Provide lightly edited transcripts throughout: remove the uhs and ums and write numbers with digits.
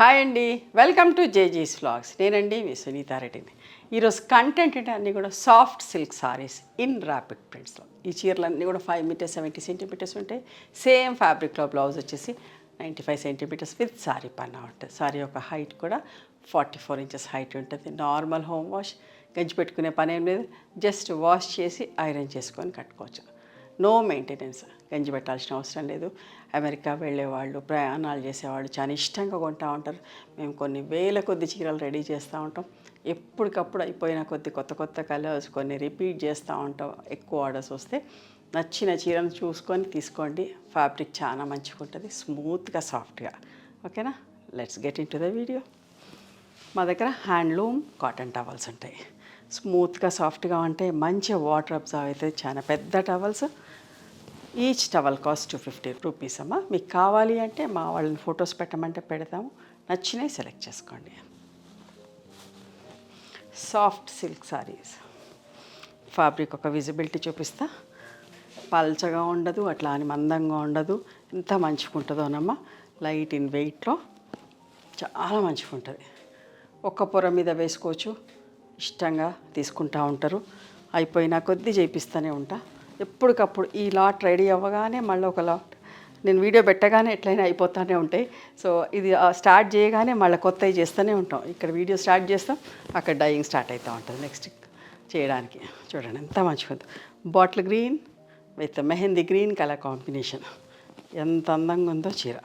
Hi అండి, welcome to జేజీస్ vlogs. నేనండి మీ సునీతారెడ్డిని. ఈరోజు కంటెంట్ అంటే అన్నీ కూడా soft silk saris in rapid ప్రింట్స్లో. ఈ చీరలన్నీ కూడా 5 మీటర్స్ 70 సెంటీమీటర్స్ ఉంటాయి. సేమ్ ఫ్యాబ్రిక్లో బ్లౌజ్ వచ్చేసి 95 సెంటీమీటర్స్ విత్ సారీ పన్నా ఉంటుంది. సారీ యొక్క హైట్ కూడా 44 ఇంచెస్ హైట్ ఉంటుంది. నార్మల్ హోమ్ వాష్, గంజి పెట్టుకునే పని ఏం లేదు. జస్ట్ వాష్ చేసి ఐరన్ చేసుకొని కట్టుకోవచ్చు. నో మెయింటెనెన్స్, గంజి పెట్టాల్సిన అవసరం లేదు. అమెరికా వెళ్ళేవాళ్ళు, ప్రయాణాలు చేసేవాళ్ళు చాలా ఇష్టంగా కొంటూ ఉంటారు. మేము కొన్ని వేల కొద్ది చీరలు రెడీ చేస్తూ ఉంటాం. ఎప్పటికప్పుడు అయిపోయిన కొద్ది కొత్త కొత్త కలర్స్ కొన్ని రిపీట్ చేస్తూ ఉంటాం. ఎక్కువ ఆర్డర్స్ వస్తే నచ్చిన చీరను చూసుకొని తీసుకోండి. ఫ్యాబ్రిక్ చాలా మంచిగా ఉంటుంది, స్మూత్గా సాఫ్ట్గా. ఓకేనా, let's get in to the video. మా దగ్గర హ్యాండ్లూమ్ కాటన్ టవల్స్ ఉంటాయి. స్మూత్గా సాఫ్ట్గా ఉంటాయి, మంచి వాటర్ అబ్జర్వ్ అవుతాయి. చాలా పెద్ద towels. Each towel cost 250 rupees అమ్మా. మీకు కావాలి అంటే మా వాళ్ళని ఫొటోస్ పెట్టమంటే పెడతాము, నచ్చినవి సెలెక్ట్ చేసుకోండి. Soft silk saris. ఫ్యాబ్రిక్ ఒక విజిబిలిటీ చూపిస్తా. పల్చగా ఉండదు, అట్లా అని మందంగా ఉండదు. ఎంత మంచిగా ఉంటుందోనమ్మా. లైట్ ఇన్ వెయిట్లో చాలా మంచిగా ఉంటుంది. ఒక్క పొర మీద వేసుకోవచ్చు, ఇష్టంగా తీసుకుంటూ ఉంటారు. అయిపోయినా కొద్దీ చేపిస్తూనే ఉంటా. ఎప్పటికప్పుడు ఈ లాట్ రెడీ అవ్వగానే మళ్ళీ ఒక లాట్ నేను వీడియో పెట్టగానే ఎట్లయినా అయిపోతూనే ఉంటాయి. సో ఇది స్టార్ట్ చేయగానే మళ్ళీ కొత్తవి చేస్తూనే ఉంటాం. ఇక్కడ వీడియో స్టార్ట్ చేస్తాం, అక్కడ డైయింగ్ స్టార్ట్ అవుతూ ఉంటుంది నెక్స్ట్ చేయడానికి. చూడండి ఎంత మంచిగా ఉంది. Bottle green with mehndi green colour combination. ఎంత అందంగా ఉందో చీర.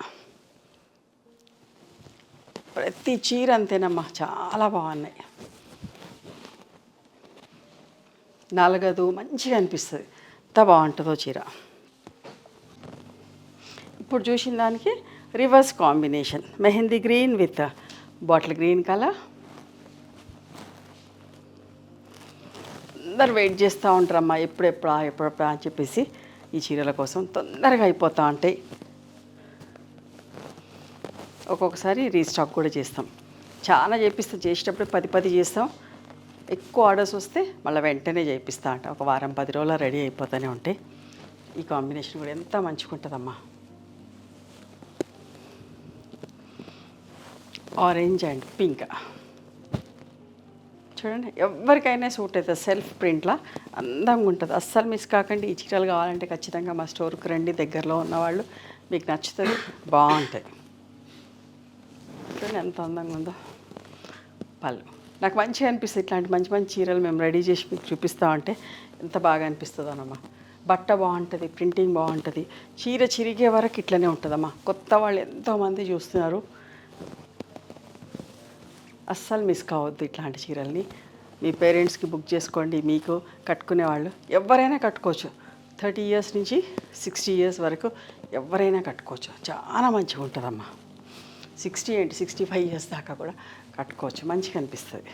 ప్రతి చీర అంతేనమ్మా, చాలా బాగున్నాయి. నలగదు, మంచిగా అనిపిస్తుంది. ఎంత బాగుంటుందో చీర. ఇప్పుడు చూసిన దానికి reverse combination, mehndi green with bottle green colour. అందరు వెయిట్ చేస్తూ ఉంటారమ్మా, ఎప్పుడెప్పుడా అని చెప్పేసి ఈ చీరల కోసం. తొందరగా అయిపోతూ ఉంటాయి. ఒక్కొక్కసారి రీస్టాక్ కూడా చేస్తాం. చాలా చేపిస్తాం, చేసేటప్పుడు 10 చేస్తాం. ఎక్కువ ఆర్డర్స్ వస్తే మళ్ళీ వెంటనే చేయిస్తా అంట. ఒక వారం 10 రోజులు రెడీ అయిపోతూనే ఉంటాయి. ఈ కాంబినేషన్ కూడా ఎంత మంచిగా ఉంటుందమ్మా. ఆరెంజ్ అండ్ పింక్ చూడండి, ఎవరికైనా సూట్ అవుతుంది. సెల్ఫ్ ప్రింట్లా అందంగా ఉంటుంది. అస్సలు మిస్ కాకండి. ఈ చీరలు కావాలంటే ఖచ్చితంగా మా స్టోర్కి రండి. దగ్గరలో ఉన్నవాళ్ళు, మీకు నచ్చుతుంది, బాగుంటాయి. చూడండి ఎంత అందంగా ఉందో. పళ్ళు నాకు మంచిగా అనిపిస్తుంది. ఇట్లాంటి మంచి మంచి చీరలు మేము రెడీ చేసి మీకు చూపిస్తామంటే ఎంత బాగా అనిపిస్తుందోనమ్మా. బట్ట బాగుంటుంది, ప్రింటింగ్ బాగుంటుంది. చీర చిరిగే వరకు ఇట్లనే ఉంటుందమ్మా. కొత్త వాళ్ళు ఎంతోమంది చూస్తున్నారు. అస్సలు మిస్ కావద్దు ఇట్లాంటి చీరల్ని. మీ పేరెంట్స్కి బుక్ చేసుకోండి. మీకు కట్టుకునే వాళ్ళు ఎవరైనా కట్టుకోవచ్చు. 30 ఇయర్స్ నుంచి 60 ఇయర్స్ వరకు ఎవరైనా కట్టుకోవచ్చు. చాలా మంచిగా ఉంటుందమ్మా. 60 ఏంటి, 65 ఇయర్స్ దాకా కూడా కట్టుకోవచ్చు. మంచిగా అనిపిస్తుంది.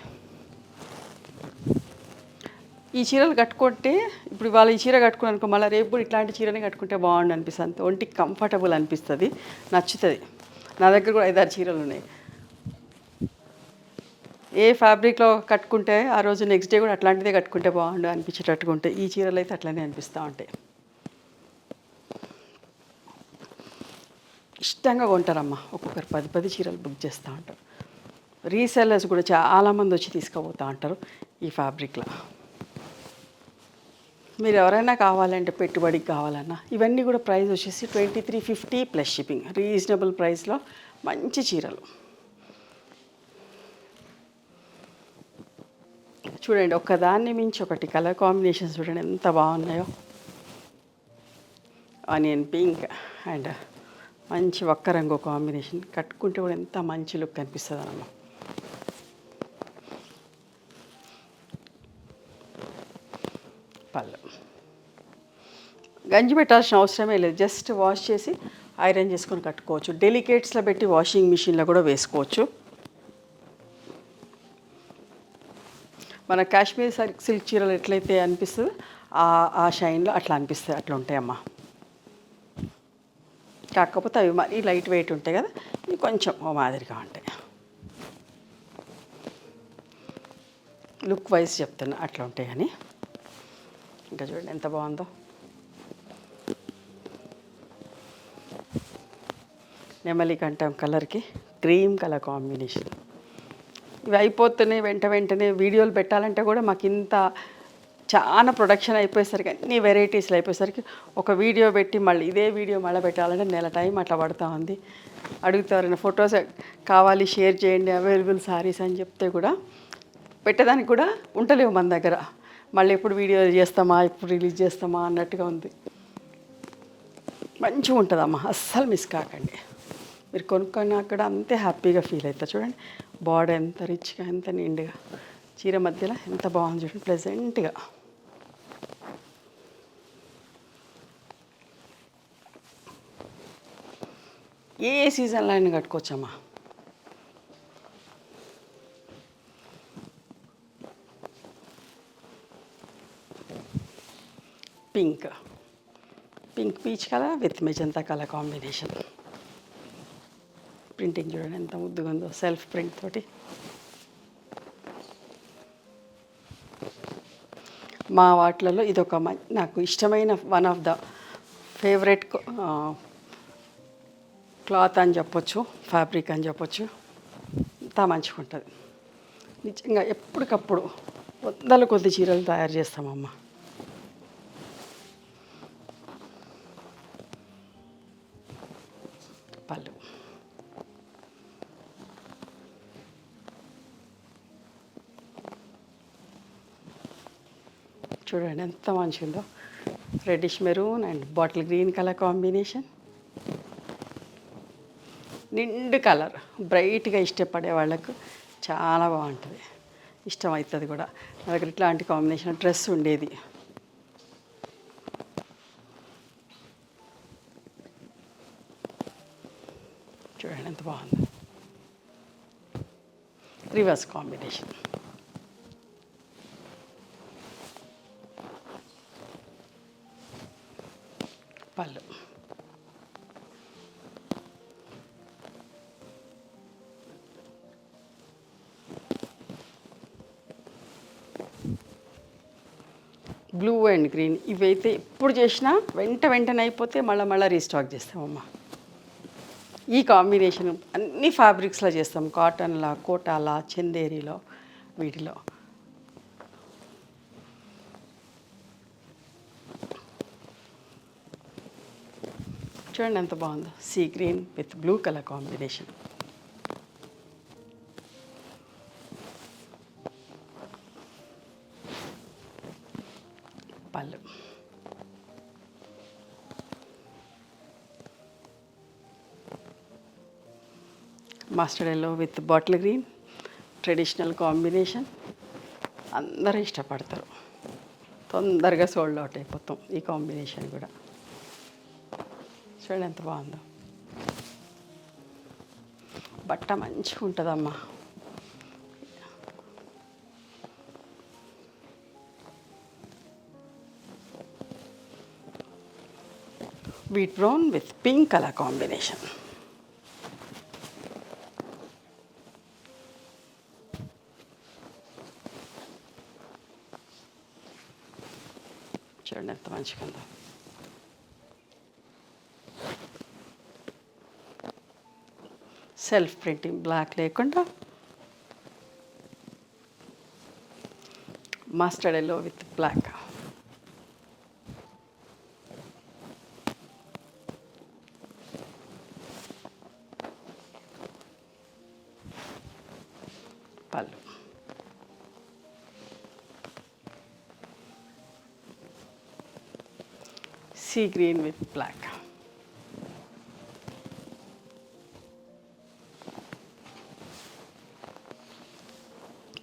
ఈ చీరలు కట్టుకుంటే ఇప్పుడు ఇవాళ ఈ చీర కట్టుకున్నానుకో, మళ్ళీ రేపు కూడా ఇట్లాంటి చీరని కట్టుకుంటే బాగుండు అనిపిస్తుంది. అంత ఒంటికి కంఫర్టబుల్ అనిపిస్తుంది, నచ్చుతుంది. నా దగ్గర కూడా 5-6 చీరలు ఉన్నాయి. ఏ ఫ్యాబ్రిక్లో కట్టుకుంటే ఆ రోజు నెక్స్ట్ డే కూడా అట్లాంటిదే కట్టుకుంటే బాగుండు అనిపించేటట్టుగా ఉంటాయి. ఈ చీరలు అయితే అట్లనే అనిపిస్తూ ఉంటాయి. ఇష్టంగా కొంటారమ్మా. ఒక్కొక్కరు 10 చీరలు బుక్ చేస్తూ ఉంటారు. రీసెల్లర్స్ కూడా చాలామంది వచ్చి తీసుకుపోతూ ఉంటారు ఈ ఫ్యాబ్రిక్లో. మీరు ఎవరైనా కావాలంటే, పెట్టుబడికి కావాలన్నా, ఇవన్నీ కూడా ప్రైస్ వచ్చేసి 2350 ప్లస్ షిప్పింగ్. రీజనబుల్ ప్రైస్లో మంచి చీరలు. చూడండి, ఒకదాన్ని మించి ఒకటి కలర్ కాంబినేషన్స్ చూడండి ఎంత బాగున్నాయో. ఆనియన్ పింక్ అండ్ మంచి ఒక్క రంగు కాంబినేషన్. కట్టుకుంటే కూడా ఎంత మంచి లుక్ అనిపిస్తుంది అన్నమాట. పళ్ళు గంజి పెట్టాల్సిన అవసరమే లేదు. జస్ట్ వాష్ చేసి ఐరన్ చేసుకొని కట్టుకోవచ్చు. డెలికేట్స్లో పెట్టి వాషింగ్ మిషన్లో కూడా వేసుకోవచ్చు. మన కాశ్మీర్ సిల్క్ చీరలు ఎట్లయితే అనిపిస్తుందో ఆ షైన్లో అట్లా అనిపిస్తుంది. అట్లా ఉంటాయమ్మా. కాకపోతే అవి మరీ లైట్ వెయిట్ ఉంటాయి కదా, ఇవి కొంచెం ఓ మాదిరిగా ఉంటాయి. లుక్ వైజ్ చెప్తున్నా, అట్లా ఉంటాయి. కానీ ఇంకా చూడండి ఎంత బాగుందో. నెమలి కంఠం కలర్కి క్రీమ్ కలర్ కాంబినేషన్. ఇవి అయిపోతున్నాయి వెంటనే వీడియోలు పెట్టాలంటే కూడా మాకు ఇంత చాలా ప్రొడక్షన్ అయిపోయేసరికి అన్ని వెరైటీస్లు అయిపోయేసరికి ఒక వీడియో పెట్టి మళ్ళీ ఇదే వీడియో మళ్ళీ పెట్టాలంటే నెల టైం అట్లా పడుతూ ఉంది. అడుగుతారు ఫొటోస్ కావాలి షేర్ చేయండి అవైలబుల్ సారీస్ అని చెప్తే కూడా పెట్టడానికి కూడా ఉండలేవు మన దగ్గర. మళ్ళీ ఎప్పుడు వీడియో చేస్తామా ఎప్పుడు రిలీజ్ చేస్తామా అన్నట్టుగా ఉంది. మంచిగా ఉంటుందమ్మా, అస్సలు మిస్ కాకండి. మీరు కొనుక్కొని అక్కడ అంతే హ్యాపీగా ఫీల్ అవుతారు. చూడండి బాడీ ఎంత రిచ్గా ఎంత నిండుగా, చీర మధ్యలో ఎంత బాగుంది చూడండి ప్లెజెంట్గా. ఏ సీజన్లో అయినా కట్టుకోవచ్చమ్మా. Pink peach colour with magenta colour combination. Printing చూడండి ఎంత ముద్దుగా ఉందో, సెల్ఫ్ ప్రింట్ తోటి. మా వాటిలలో ఇదొక నాకు ఇష్టమైన one of the favourite cloth అని చెప్పొచ్చు, ఫ్యాబ్రిక్ అని చెప్పొచ్చు. అంతా మంచిగా ఉంటుంది నిజంగా. ఎప్పటికప్పుడు వందల కొద్ది చీరలు తయారు చేస్తామమ్మా. పళ్ళు చూడండి ఎంత మంచిగా ఉందో, reddish maroon and bottle green colour combination. నిండు కలర్ బ్రైట్గా ఇష్టపడే వాళ్ళకు చాలా బాగుంటుంది, ఇష్టమవుతుంది కూడా. నా దగ్గర ఇట్లాంటి కాంబినేషన్ డ్రెస్ ఉండేది. చూడండి ఎంత బాగుంది, రివర్స్ కాంబినేషన్. పళ్ళు బ్లూ అండ్ గ్రీన్. ఇవైతే ఎప్పుడు చేసినా వెంటనే అయిపోతే మళ్ళీ రీస్టాక్ చేస్తామమ్మా. ఈ కాంబినేషన్ అన్ని ఫ్యాబ్రిక్స్లో చేస్తాం, కాటన్లా, కోటాలా, చందేరిలో, వీటిలో. చూడండి ఎంత బాగుందో, sea green with blue colour combination. పళ్ళు mustard yellow with bottle green, traditional combination. అందరూ ఇష్టపడతారు, తొందరగా సోల్డ్ అవుట్ అయిపోతాం ఈ కాంబినేషన్ కూడా. చూడండి ఎంత బాగుందో, బట్ట మంచిగా ఉంటుందమ్మా. Wheat brown with pink colour combination. చూడండి ఎంత మంచిగా ఉందో. సెల్ఫ్ ప్రింటింగ్ బ్లాక్ లేకుండా మస్టర్డ్ ఎల్లో విత్ బ్లాక్. పళ్ళు సీ గ్రీన్ విత్ బ్లాక్.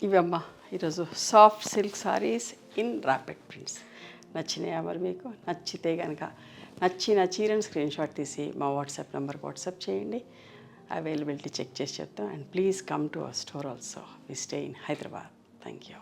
ఇవమ్మా ఈరోజు soft silk saris in rapid prints. నచ్చినాయా మరి మీకు? నచ్చితే కనుక నచ్చిన చీరను స్క్రీన్ షాట్ తీసి మా వాట్సాప్ నెంబర్కి వాట్సాప్ చేయండి. అవైలబిలిటీ చెక్ చేసి చెప్తాం. And please come to our store also. We stay in Hyderabad. Thank you.